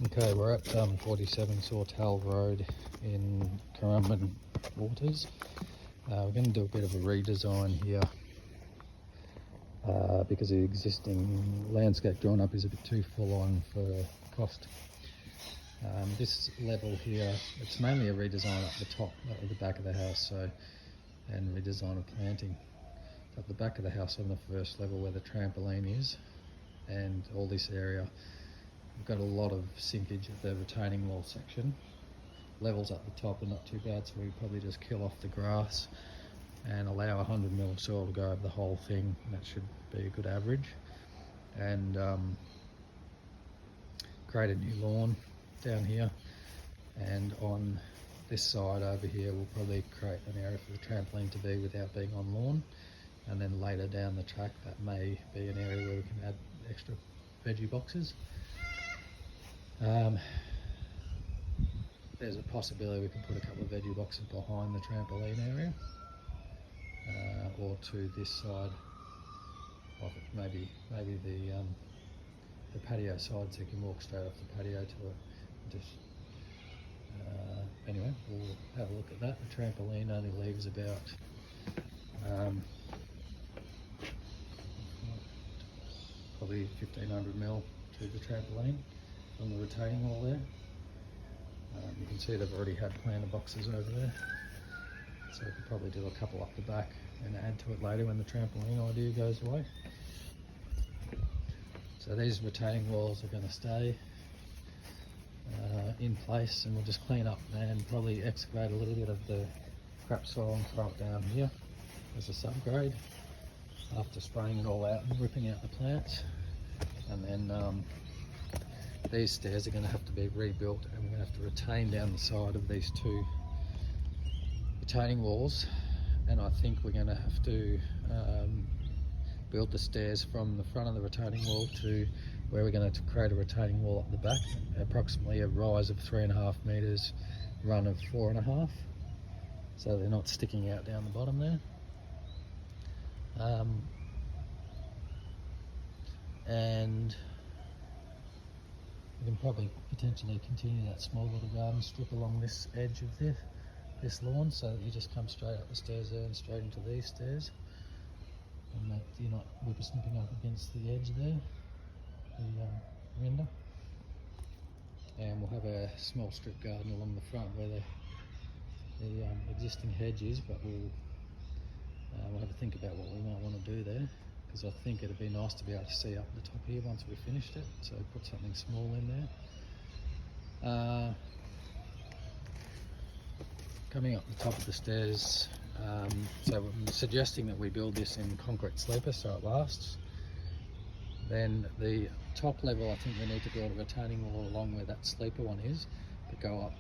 Okay, we're at 47 Sawtell Road in Currumbin Waters. We're going to do a bit of a redesign here because the existing landscape drawn up is a bit too full on for cost. This level here, it's mainly a redesign up the top, at the back of the house, and redesign of planting. At the back of the house on the first level where the trampoline is, and all this area, we've got a lot of sinkage at the retaining wall section. Levels at the top are not too bad, so we probably just kill off the grass and allow 100 mil of soil to go over the whole thing. That should be a good average. And create a new lawn down here. And on this side over here, we'll probably create an area for the trampoline to be without being on lawn. And then later down the track, that may be an area where we can add extra veggie boxes. There's a possibility we can put a couple of veggie boxes behind the trampoline area, or to this side of it, maybe the patio side, so you can walk straight off the patio to it. Anyway, we'll have a look at that. The trampoline only leaves about probably 1500 mil to the trampoline from the retaining wall there. You can see they've already had planter boxes over there, so we could probably do a couple up the back and add to it later when the trampoline idea goes away. So these retaining walls are going to stay in place, and we'll just clean up and probably excavate a little bit of the crap soil and throw it down here as a subgrade after spraying it all out and ripping out the plants. And then these stairs are going to have to be rebuilt, and we're going to have to retain down the side of these two retaining walls. And I think we're going to have to build the stairs from the front of the retaining wall to where we're going to create a retaining wall up the back, approximately a rise of 3.5 meters, run of 4.5, so they're not sticking out down the bottom there. And we can probably potentially continue that small little garden strip along this edge of this lawn, so that you just come straight up the stairs there and straight into these stairs, and that you're not whippersnipping up against the edge there, the render. And we'll have a small strip garden along the front where the existing hedge is, but we'll have a think about what we might want to do there, because I think it'd be nice to be able to see up the top here once we've finished it, so put something small in there. Coming up the top of the stairs, so I'm suggesting that we build this in concrete sleeper so it lasts. Then the top level, I think we need to build a retaining wall along where that sleeper one is, but go up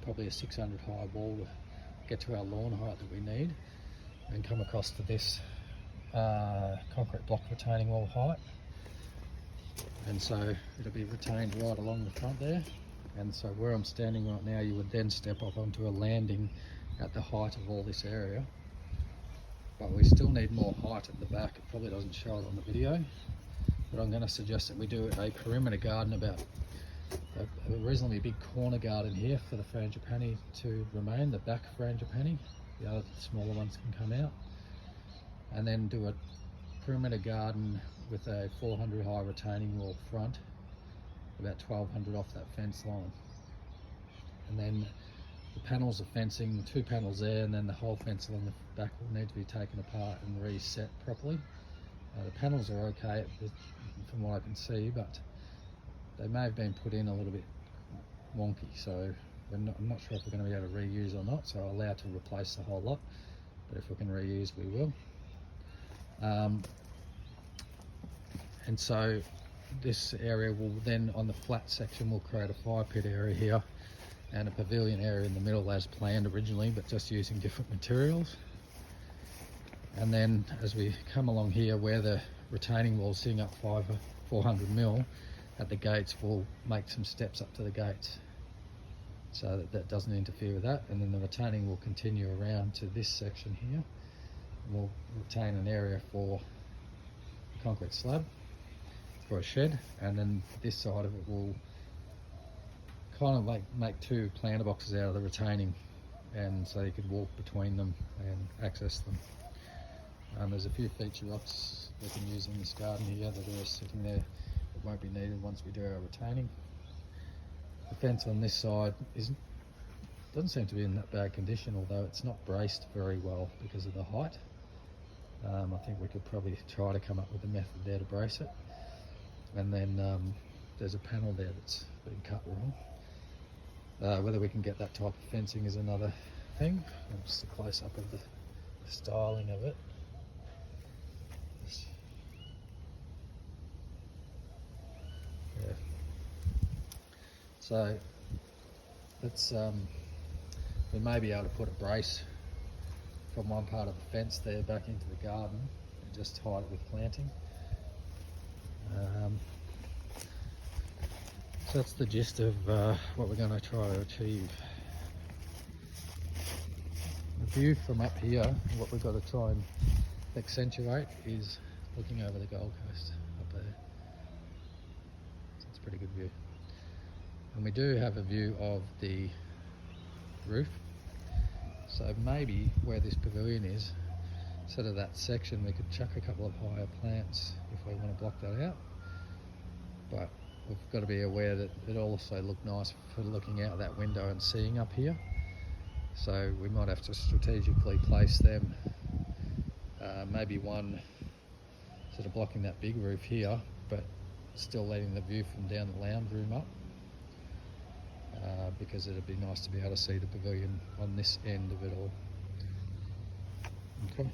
probably a 600 high wall to get to our lawn height that we need, and come across to this concrete block retaining wall height. And so it'll be retained right along the front there. And so where I'm standing right now, you would then step up onto a landing at the height of all this area. But we still need more height at the back. It probably doesn't show it on the video, but I'm going to suggest that we do a perimeter garden, about a reasonably big corner garden here for the frangipani to remain, the back frangipani. The other smaller ones can come out. And then do a perimeter garden with a 400 high retaining wall front, about 1200 off that fence line. And then the panels of fencing, 2 panels there, and then the whole fence along the back will need to be taken apart and reset properly. The panels are okay from what I can see, but they may have been put in a little bit wonky, so I'm not sure if we're going to be able to reuse or not, so I'll allow to replace the whole lot, but if we can reuse, we will. And so this area will then, on the flat section, we'll create a fire pit area here and a pavilion area in the middle as planned originally, but just using different materials. And then as we come along here where the retaining wall is sitting up 400 mil at the gates, we'll make some steps up to the gates so that doesn't interfere with that. And then the retaining will continue around to this section here. We'll retain an area for the concrete slab for a shed, and then this side of it will kind of like make two planter boxes out of the retaining, and so you could walk between them and access them. There's a few feature rocks we can use in this garden here that are sitting there that won't be needed once we do our retaining. The fence on this side doesn't seem to be in that bad condition, although it's not braced very well because of the height. I think we could probably try to come up with a method there to brace it. And then there's a panel there that's been cut wrong. Whether we can get that type of fencing is another thing. Just a close-up of the styling of it. Yeah. So let's we may be able to put a brace from one part of the fence there back into the garden and just hide it with planting. So that's the gist of what we're going to try to achieve. The view from up here, what we've got to try and accentuate is looking over the Gold Coast up there. So it's a pretty good view. And we do have a view of the roof. So maybe where this pavilion is, instead of that section, we could chuck a couple of higher plants if we want to block that out. But we've got to be aware that it also look nice for looking out that window and seeing up here. So we might have to strategically place them, maybe one sort of blocking that big roof here, but still letting the view from down the lounge room up. Because it'd be nice to be able to see the pavilion on this end of it all. Okay.